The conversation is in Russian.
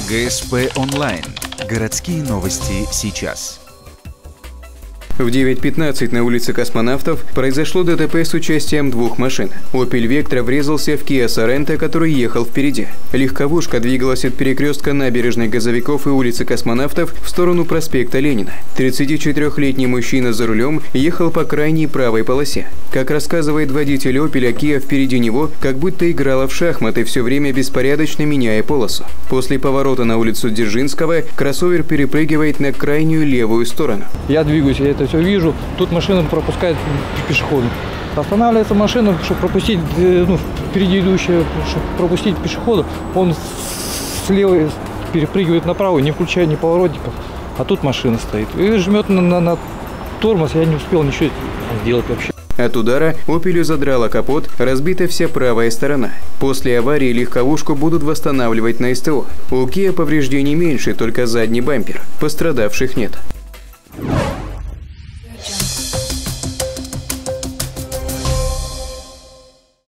ГСП онлайн. Городские новости сейчас. В 9:15 на улице Космонавтов произошло ДТП с участием двух машин. Opel Vectra врезался в Kia Sorento, который ехал впереди. Легковушка двигалась от перекрестка набережной Газовиков и улицы Космонавтов в сторону проспекта Ленина. 34-летний мужчина за рулем ехал по крайней правой полосе. Как рассказывает водитель Opel, Kia впереди него как будто играла в шахматы, все время беспорядочно меняя полосу. После поворота на улицу Дзержинского кроссовер перепрыгивает на крайнюю левую сторону. Я двигаюсь, я это все вижу. Тут машина пропускает пешехода. Останавливается машина, чтобы пропустить, впереди идущая, чтобы пропустить пешехода. Он слева перепрыгивает направо, не включая ни поворотников. А тут машина стоит. И жмет на тормоз. Я не успел ничего сделать вообще. От удара «Опелю» задрала капот, разбита вся правая сторона. После аварии легковушку будут восстанавливать на СТО. У Kia повреждений меньше, только задний бампер. Пострадавших нет.